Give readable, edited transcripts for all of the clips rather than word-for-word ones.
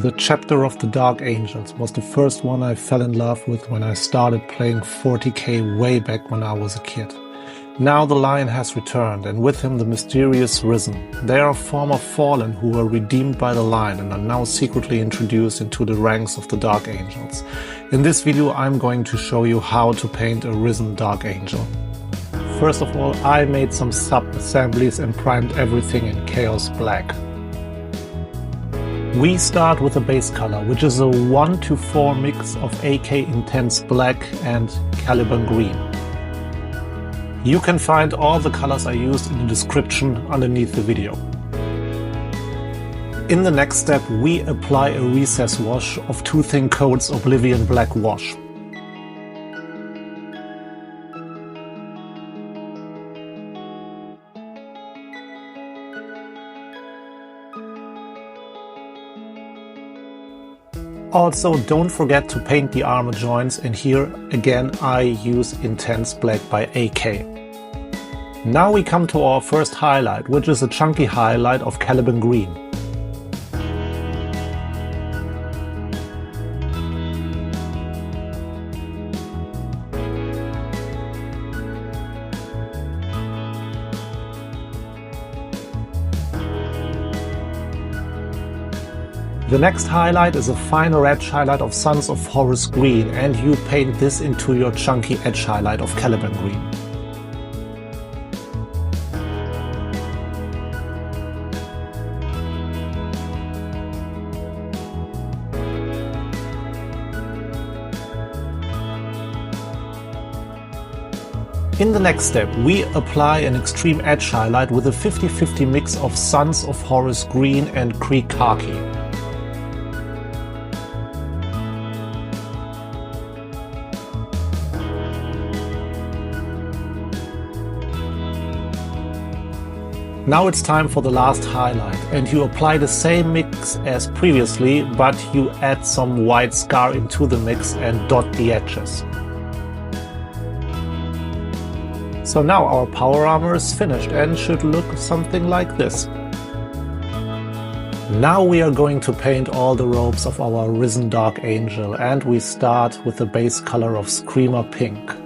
The chapter of the Dark Angels was the first one I fell in love with when I started playing 40k way back when I was a kid. Now the Lion has returned, and with him the mysterious Risen. They are former Fallen who were redeemed by the Lion and are now secretly introduced into the ranks of the Dark Angels. In this video I'm going to show you how to paint a Risen Dark Angel. First of all, I made some sub-assemblies and primed everything in Chaos Black. We start with a base color, which is a 1:4 mix of AK Intense Black and Caliban Green. You can find all the colors I used in the description underneath the video. In the next step, we apply a recess wash of 2 thin coats Oblivion Black Wash. Also, don't forget to paint the armor joints, and here again I use Intense Black by AK. Now we come to our first highlight, which is a chunky highlight of Caliban Green. The next highlight is a finer edge highlight of Sunz of Horus Green, and you paint this into your chunky edge highlight of Caliban Green. In the next step, we apply an extreme edge highlight with a 50-50 mix of Sunz of Horus Green and Krieg Khaki. Now it's time for the last highlight, and you apply the same mix as previously, but you add some white scar into the mix and dot the edges. So now our power armor is finished and should look something like this. Now we are going to paint all the robes of our Risen Dark Angel, and we start with the base color of Screamer Pink.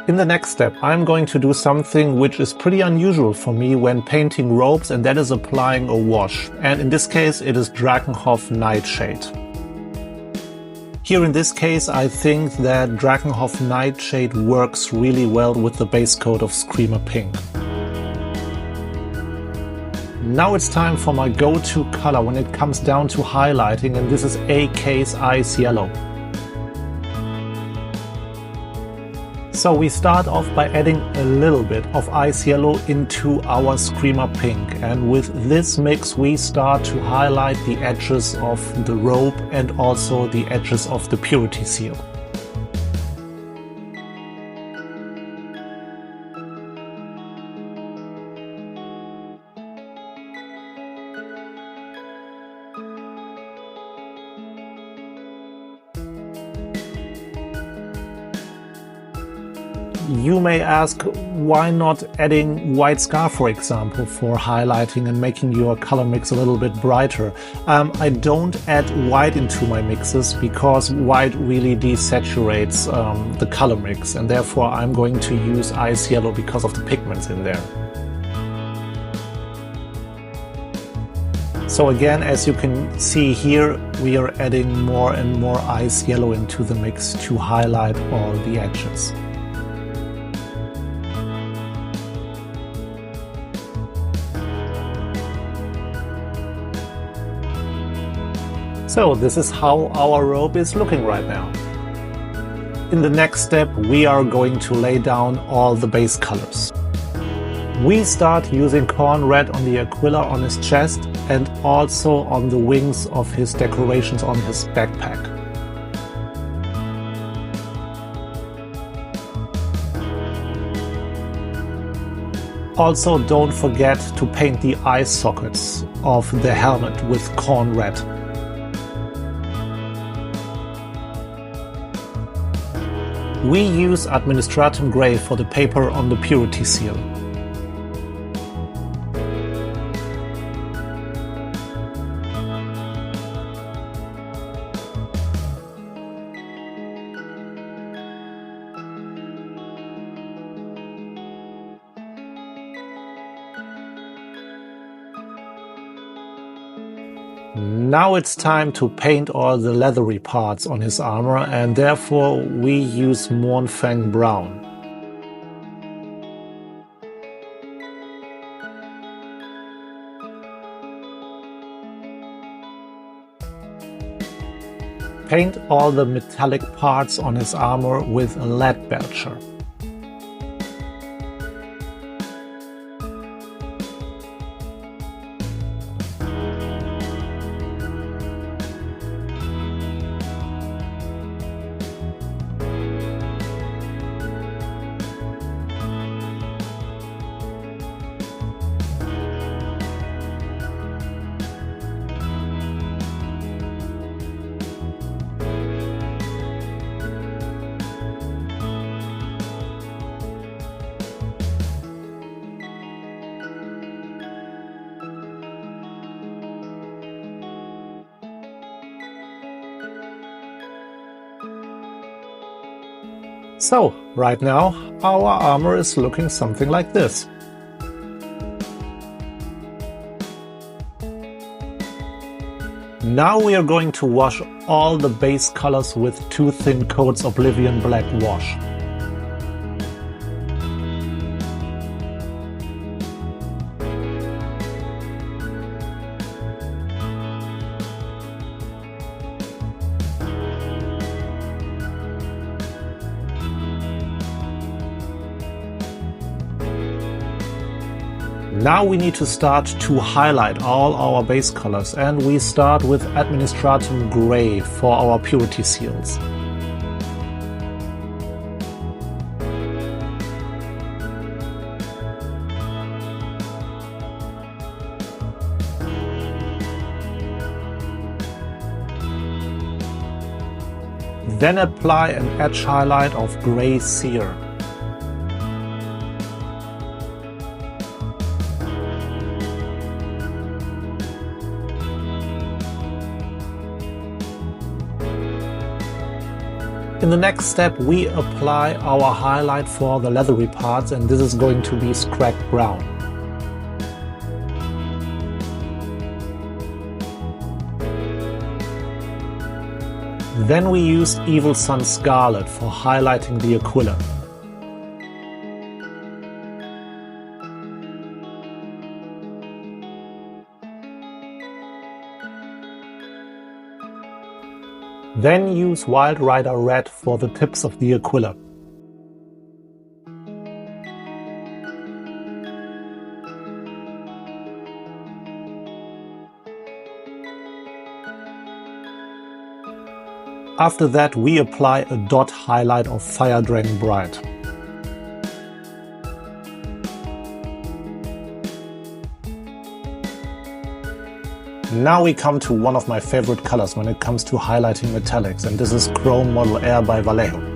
In the next step, I'm going to do something which is pretty unusual for me when painting robes, and that is applying a wash. And in this case, it is Drakenhof Nightshade. Here in this case, I think that Drakenhof Nightshade works really well with the base coat of Screamer Pink. Now it's time for my go-to color when it comes down to highlighting, and this is AK's Ice Yellow. So we start off by adding a little bit of Ice Yellow into our Screamer Pink, and with this mix we start to highlight the edges of the robe and also the edges of the Purity Seal. You may ask, why not adding white scar, for example, for highlighting and making your color mix a little bit brighter? I don't add white into my mixes because white really desaturates the color mix, and therefore I'm going to use Ice Yellow because of the pigments in there. So again, as you can see here, we are adding more and more Ice Yellow into the mix to highlight all the edges. So this is how our robe is looking right now. In the next step, we are going to lay down all the base colors. We start using Khorne Red on the Aquila on his chest and also on the wings of his decorations on his backpack. Also, don't forget to paint the eye sockets of the helmet with Khorne Red. We use Administratum Grey for the paper on the purity seal. Now it's time to paint all the leathery parts on his armor, and therefore we use Mournfang Brown. Paint all the metallic parts on his armor with Leadbelcher. So, right now, our armor is looking something like this. Now we are going to wash all the base colors with 2 thin coats Oblivion Black wash. Now we need to start to highlight all our base colors, and we start with Administratum Grey for our purity seals. Then apply an edge highlight of Grey Seer. In the next step, we apply our highlight for the leathery parts, and this is going to be Skrag Brown. Then we use Evil Sunz Scarlet for highlighting the Aquila. Then use Wild Rider Red for the tips of the Aquila. After that, we apply a dot highlight of Fire Dragon Bright. Now we come to one of my favorite colors when it comes to highlighting metallics, and this is Chrome Model Air by Vallejo.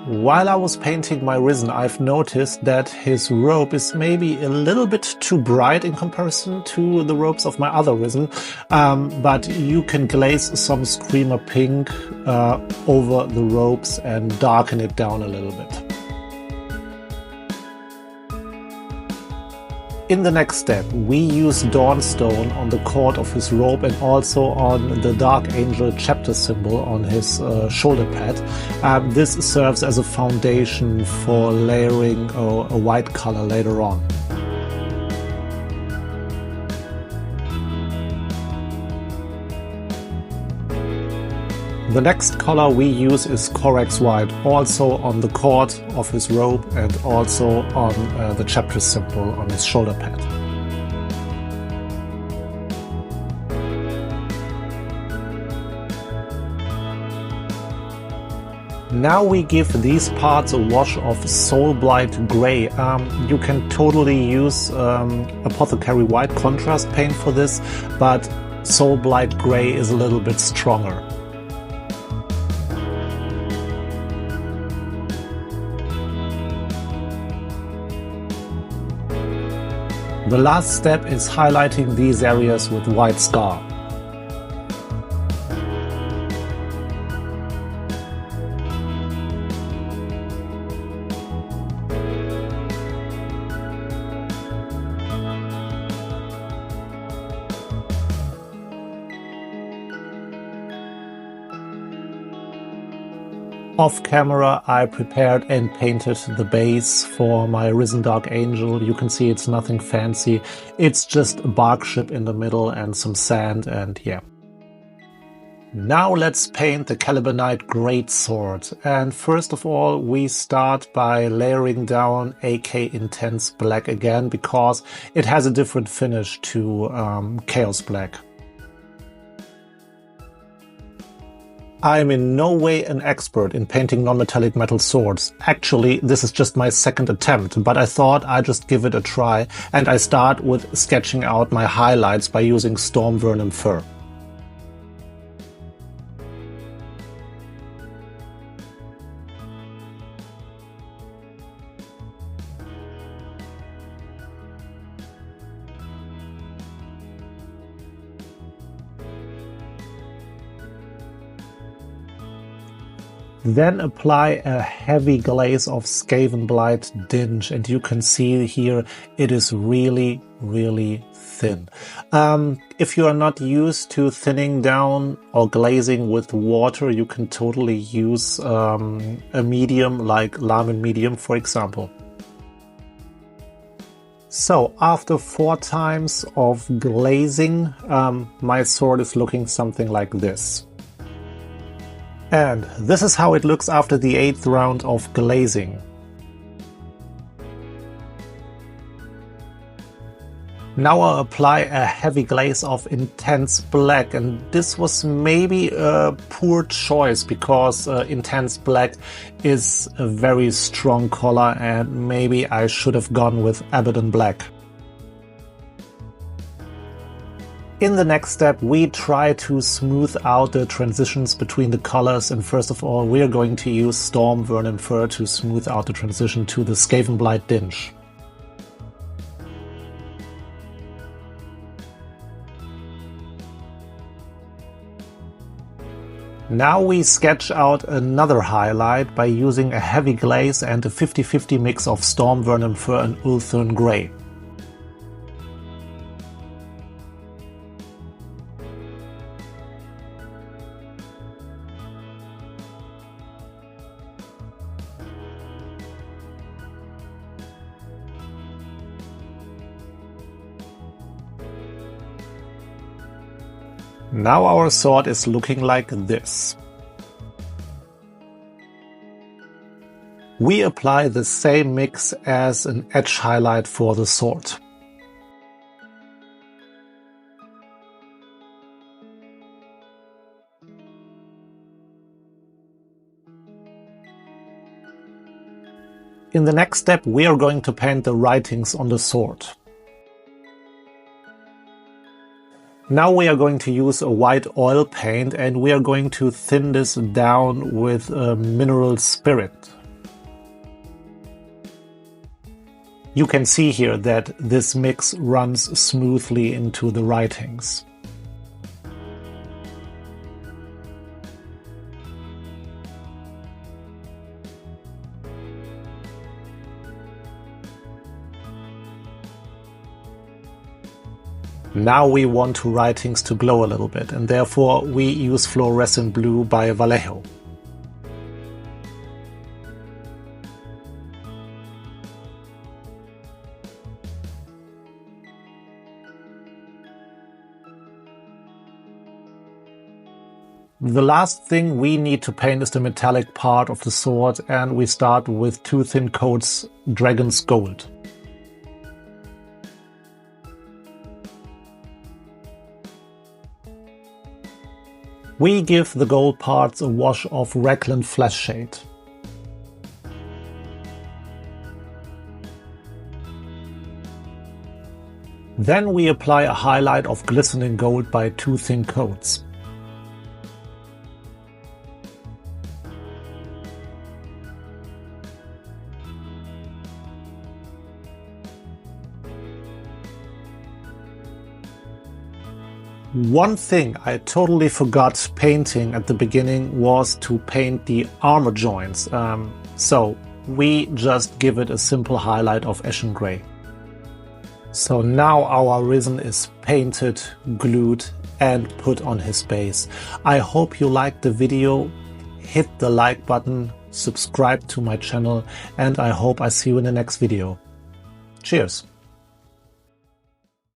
While I was painting my Risen, I've noticed that his robe is maybe a little bit too bright in comparison to the robes of my other Risen, but you can glaze some Screamer Pink over the robes and darken it down a little bit. In the next step, we use Dawnstone on the cord of his robe and also on the Dark Angel chapter symbol on his shoulder pad. This serves as a foundation for layering a white color later on. The next color we use is Corax White, also on the cord of his robe and also on the chapter symbol on his shoulder pad. Now we give these parts a wash of Soulblight Grey. You can totally use Apothecary White contrast paint for this, but Soulblight Grey is a little bit stronger. The last step is highlighting these areas with white scar. Off camera I prepared and painted the base for my Risen Dark Angel. You can see it's nothing fancy. It's just a bark ship in the middle and some sand, and yeah. Now let's paint the Calibanite Greatsword. And first of all we start by layering down AK Intense Black again, because it has a different finish to Chaos Black. I'm in no way an expert in painting non-metallic metal swords. Actually, this is just my second attempt, but I thought I'd just give it a try, and I start with sketching out my highlights by using Stormvernim Fur. Then apply a heavy glaze of Skavenblight Dinge, and you can see here it is really, really thin. If you are not used to thinning down or glazing with water, you can totally use a medium like Lamin Medium, for example. So after 4 times of glazing, my sword is looking something like this. And this is how it looks after the 8th round of glazing. Now I'll apply a heavy glaze of Intense Black, and this was maybe a poor choice because Intense Black is a very strong color and maybe I should have gone with Abaddon Black. In the next step, we try to smooth out the transitions between the colors, and first of all, we are going to use Stormvernim Fur to smooth out the transition to the Skavenblight Dinge. Now we sketch out another highlight by using a heavy glaze and a 50-50 mix of Stormvernim Fur and Ulthuan Grey. Now our sword is looking like this. We apply the same mix as an edge highlight for the sword. In the next step, we are going to paint the writings on the sword. Now we are going to use a white oil paint, and we are going to thin this down with a mineral spirit. You can see here that this mix runs smoothly into the writings. Now we want writings to glow a little bit, and therefore we use Fluorescent Blue by Vallejo. The last thing we need to paint is the metallic part of the sword, and we start with 2 thin coats Dragon's Gold. We give the gold parts a wash of Reikland Fleshshade. Then we apply a highlight of glistening gold by 2 thin coats. One thing I totally forgot painting at the beginning was to paint the armor joints, so we just give it a simple highlight of Eshin Grey. So now our Risen is painted, glued and put on his base. I hope you liked the video, hit the like button, subscribe to my channel, and I hope I see you in the next video. Cheers!